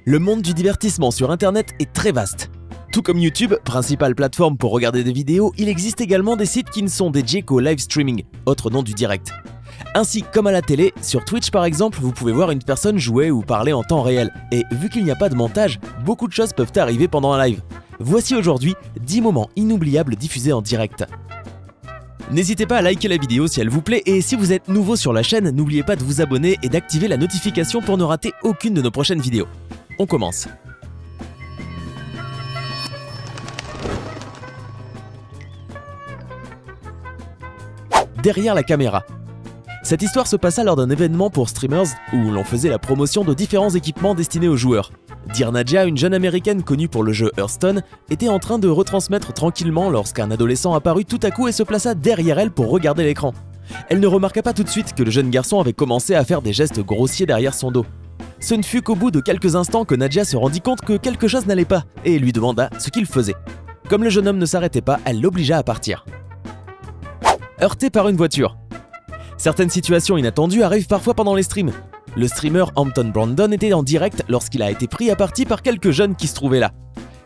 Le monde du divertissement sur Internet est très vaste. Tout comme YouTube, principale plateforme pour regarder des vidéos, il existe également des sites qui ne sont dédiés qu'au live streaming, autre nom du direct. Ainsi, comme à la télé, sur Twitch par exemple, vous pouvez voir une personne jouer ou parler en temps réel. Et vu qu'il n'y a pas de montage, beaucoup de choses peuvent arriver pendant un live. Voici aujourd'hui 10 moments inoubliables diffusés en direct. N'hésitez pas à liker la vidéo si elle vous plaît et si vous êtes nouveau sur la chaîne, n'oubliez pas de vous abonner et d'activer la notification pour ne rater aucune de nos prochaines vidéos. On commence. Derrière la caméra. Cette histoire se passa lors d'un événement pour streamers où l'on faisait la promotion de différents équipements destinés aux joueurs. Dear Nadia, une jeune américaine connue pour le jeu Hearthstone, était en train de retransmettre tranquillement lorsqu'un adolescent apparut tout à coup et se plaça derrière elle pour regarder l'écran. Elle ne remarqua pas tout de suite que le jeune garçon avait commencé à faire des gestes grossiers derrière son dos. Ce ne fut qu'au bout de quelques instants que Nadia se rendit compte que quelque chose n'allait pas et lui demanda ce qu'il faisait. Comme le jeune homme ne s'arrêtait pas, elle l'obligea à partir. Heurté par une voiture. Certaines situations inattendues arrivent parfois pendant les streams. Le streamer Hampton Brandon était en direct lorsqu'il a été pris à partie par quelques jeunes qui se trouvaient là.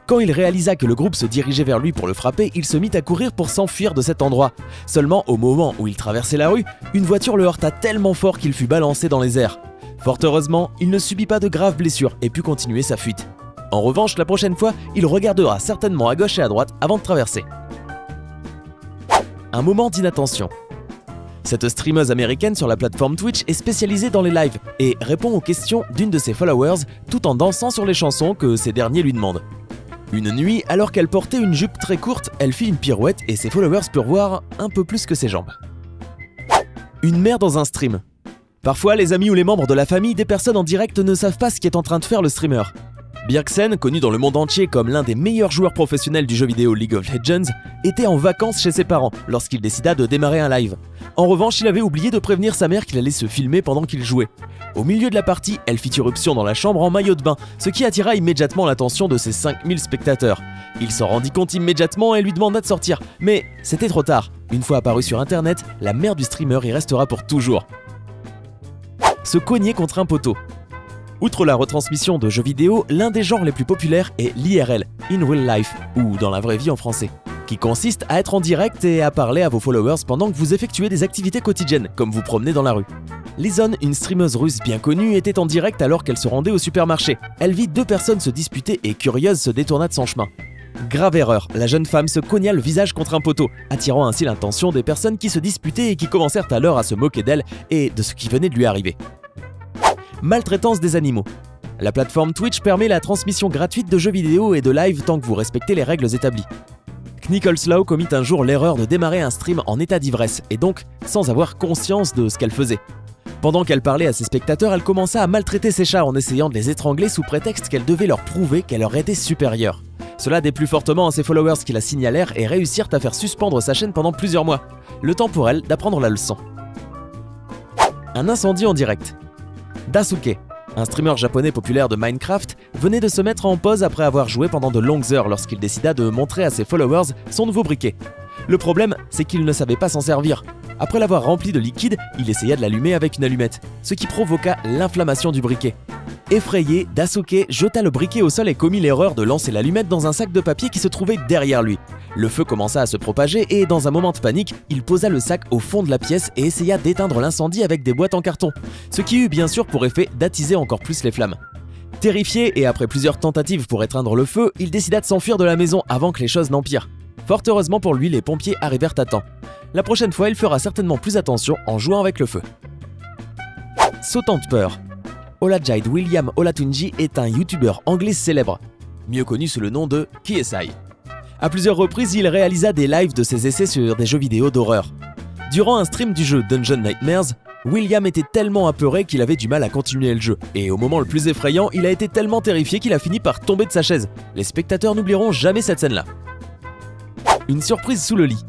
Quand il réalisa que le groupe se dirigeait vers lui pour le frapper, il se mit à courir pour s'enfuir de cet endroit. Seulement, au moment où il traversait la rue, une voiture le heurta tellement fort qu'il fut balancé dans les airs. Fort heureusement, il ne subit pas de graves blessures et put continuer sa fuite. En revanche, la prochaine fois, il regardera certainement à gauche et à droite avant de traverser. Un moment d'inattention. Cette streameuse américaine sur la plateforme Twitch est spécialisée dans les lives et répond aux questions d'une de ses followers tout en dansant sur les chansons que ces derniers lui demandent. Une nuit, alors qu'elle portait une jupe très courte, elle fit une pirouette et ses followers purent voir un peu plus que ses jambes. Une mère dans un stream. Parfois, les amis ou les membres de la famille des personnes en direct ne savent pas ce qu'est en train de faire le streamer. Bjergsen, connu dans le monde entier comme l'un des meilleurs joueurs professionnels du jeu vidéo League of Legends, était en vacances chez ses parents lorsqu'il décida de démarrer un live. En revanche, il avait oublié de prévenir sa mère qu'il allait se filmer pendant qu'il jouait. Au milieu de la partie, elle fit irruption dans la chambre en maillot de bain, ce qui attira immédiatement l'attention de ses 5000 spectateurs. Il s'en rendit compte immédiatement et lui demanda de sortir, mais c'était trop tard. Une fois apparu sur internet, la mère du streamer y restera pour toujours. Se cogner contre un poteau. Outre la retransmission de jeux vidéo, l'un des genres les plus populaires est l'IRL, In Real Life, ou dans la vraie vie en français, qui consiste à être en direct et à parler à vos followers pendant que vous effectuez des activités quotidiennes, comme vous promener dans la rue. Lizon, une streameuse russe bien connue, était en direct alors qu'elle se rendait au supermarché. Elle vit deux personnes se disputer et curieuse se détourna de son chemin. Grave erreur, la jeune femme se cogna le visage contre un poteau, attirant ainsi l'attention des personnes qui se disputaient et qui commencèrent alors à se moquer d'elle et de ce qui venait de lui arriver. Maltraitance des animaux. La plateforme Twitch permet la transmission gratuite de jeux vidéo et de live tant que vous respectez les règles établies. Knickleslaw commit un jour l'erreur de démarrer un stream en état d'ivresse et donc sans avoir conscience de ce qu'elle faisait. Pendant qu'elle parlait à ses spectateurs, elle commença à maltraiter ses chats en essayant de les étrangler sous prétexte qu'elle devait leur prouver qu'elle leur était supérieure. Cela déplut fortement à ses followers qui la signalèrent et réussirent à faire suspendre sa chaîne pendant plusieurs mois. Le temps pour elle d'apprendre la leçon. Un incendie en direct. Dasuke, un streamer japonais populaire de Minecraft, venait de se mettre en pause après avoir joué pendant de longues heures lorsqu'il décida de montrer à ses followers son nouveau briquet. Le problème, c'est qu'il ne savait pas s'en servir. Après l'avoir rempli de liquide, il essaya de l'allumer avec une allumette, ce qui provoqua l'inflammation du briquet. Effrayé, Dasuke jeta le briquet au sol et commit l'erreur de lancer l'allumette dans un sac de papier qui se trouvait derrière lui. Le feu commença à se propager et, dans un moment de panique, il posa le sac au fond de la pièce et essaya d'éteindre l'incendie avec des boîtes en carton, ce qui eut bien sûr pour effet d'attiser encore plus les flammes. Terrifié et après plusieurs tentatives pour éteindre le feu, il décida de s'enfuir de la maison avant que les choses n'empirent. Fort heureusement pour lui, les pompiers arrivèrent à temps. La prochaine fois, il fera certainement plus attention en jouant avec le feu. Sautant de peur. Olajide William Olatunji est un youtubeur anglais célèbre, mieux connu sous le nom de KSI. À plusieurs reprises, il réalisa des lives de ses essais sur des jeux vidéo d'horreur. Durant un stream du jeu Dungeon Nightmares, William était tellement apeuré qu'il avait du mal à continuer le jeu, et au moment le plus effrayant, il a été tellement terrifié qu'il a fini par tomber de sa chaise. Les spectateurs n'oublieront jamais cette scène-là. Une surprise sous le lit.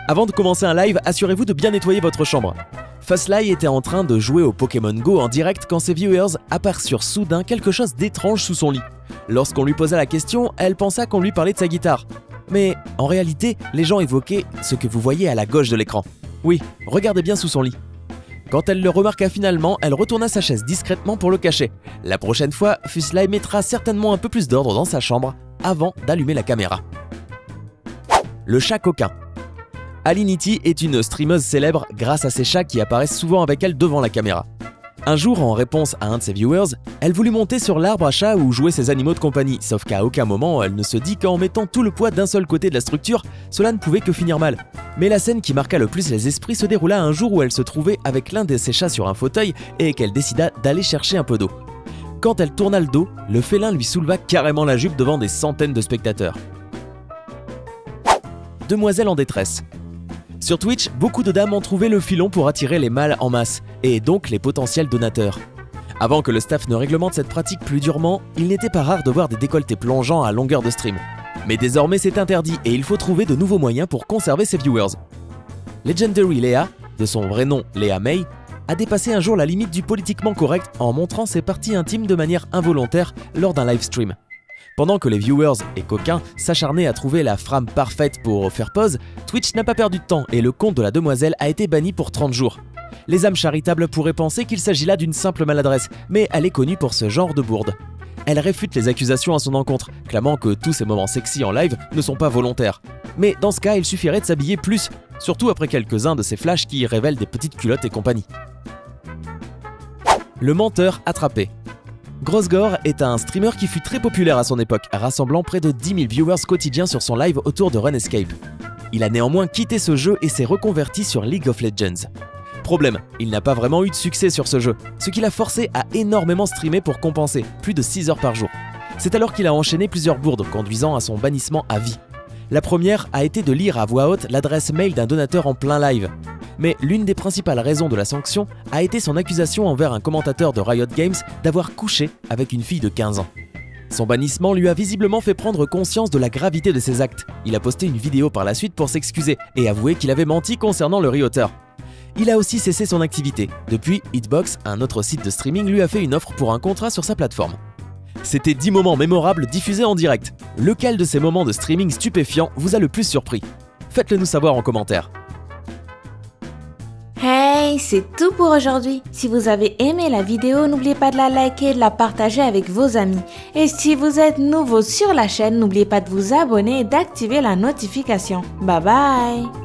Avant de commencer un live, assurez-vous de bien nettoyer votre chambre. Fastly était en train de jouer au Pokémon Go en direct quand ses viewers aperçurent soudain quelque chose d'étrange sous son lit. Lorsqu'on lui posa la question, elle pensa qu'on lui parlait de sa guitare. Mais en réalité, les gens évoquaient ce que vous voyez à la gauche de l'écran. Oui, regardez bien sous son lit. Quand elle le remarqua finalement, elle retourna sa chaise discrètement pour le cacher. La prochaine fois, Fuseli mettra certainement un peu plus d'ordre dans sa chambre avant d'allumer la caméra. Le chat coquin. Alinity est une streameuse célèbre grâce à ses chats qui apparaissent souvent avec elle devant la caméra. Un jour, en réponse à un de ses viewers, elle voulut monter sur l'arbre à chat où jouaient ses animaux de compagnie, sauf qu'à aucun moment elle ne se dit qu'en mettant tout le poids d'un seul côté de la structure, cela ne pouvait que finir mal. Mais la scène qui marqua le plus les esprits se déroula un jour où elle se trouvait avec l'un de ses chats sur un fauteuil et qu'elle décida d'aller chercher un peu d'eau. Quand elle tourna le dos, le félin lui souleva carrément la jupe devant des centaines de spectateurs. Demoiselle en détresse. Sur Twitch, beaucoup de dames ont trouvé le filon pour attirer les mâles en masse, et donc les potentiels donateurs. Avant que le staff ne réglemente cette pratique plus durement, il n'était pas rare de voir des décolletés plongeants à longueur de stream. Mais désormais c'est interdit et il faut trouver de nouveaux moyens pour conserver ses viewers. Legendary Léa, de son vrai nom Léa May, a dépassé un jour la limite du politiquement correct en montrant ses parties intimes de manière involontaire lors d'un live stream. Pendant que les viewers et coquins s'acharnaient à trouver la frame parfaite pour faire pause, Twitch n'a pas perdu de temps et le compte de la demoiselle a été banni pour 30 jours. Les âmes charitables pourraient penser qu'il s'agit là d'une simple maladresse, mais elle est connue pour ce genre de bourde. Elle réfute les accusations à son encontre, clamant que tous ces moments sexy en live ne sont pas volontaires. Mais dans ce cas, il suffirait de s'habiller plus, surtout après quelques-uns de ces flashs qui révèlent des petites culottes et compagnie. Le menteur attrapé. Grosgore est un streamer qui fut très populaire à son époque, rassemblant près de 10 000 viewers quotidiens sur son live autour de RuneScape. Il a néanmoins quitté ce jeu et s'est reconverti sur League of Legends. Problème, il n'a pas vraiment eu de succès sur ce jeu, ce qui l'a forcé à énormément streamer pour compenser, plus de 6 heures par jour. C'est alors qu'il a enchaîné plusieurs bourdes, conduisant à son bannissement à vie. La première a été de lire à voix haute l'adresse mail d'un donateur en plein live. Mais l'une des principales raisons de la sanction a été son accusation envers un commentateur de Riot Games d'avoir couché avec une fille de 15 ans. Son bannissement lui a visiblement fait prendre conscience de la gravité de ses actes. Il a posté une vidéo par la suite pour s'excuser et avouer qu'il avait menti concernant le Rioter. Il a aussi cessé son activité. Depuis, Hitbox, un autre site de streaming, lui a fait une offre pour un contrat sur sa plateforme. C'était 10 moments mémorables diffusés en direct. Lequel de ces moments de streaming stupéfiants vous a le plus surpris? Faites-le nous savoir en commentaire. Hey, c'est tout pour aujourd'hui. Si vous avez aimé la vidéo, n'oubliez pas de la liker et de la partager avec vos amis. Et si vous êtes nouveau sur la chaîne, n'oubliez pas de vous abonner et d'activer la notification. Bye bye!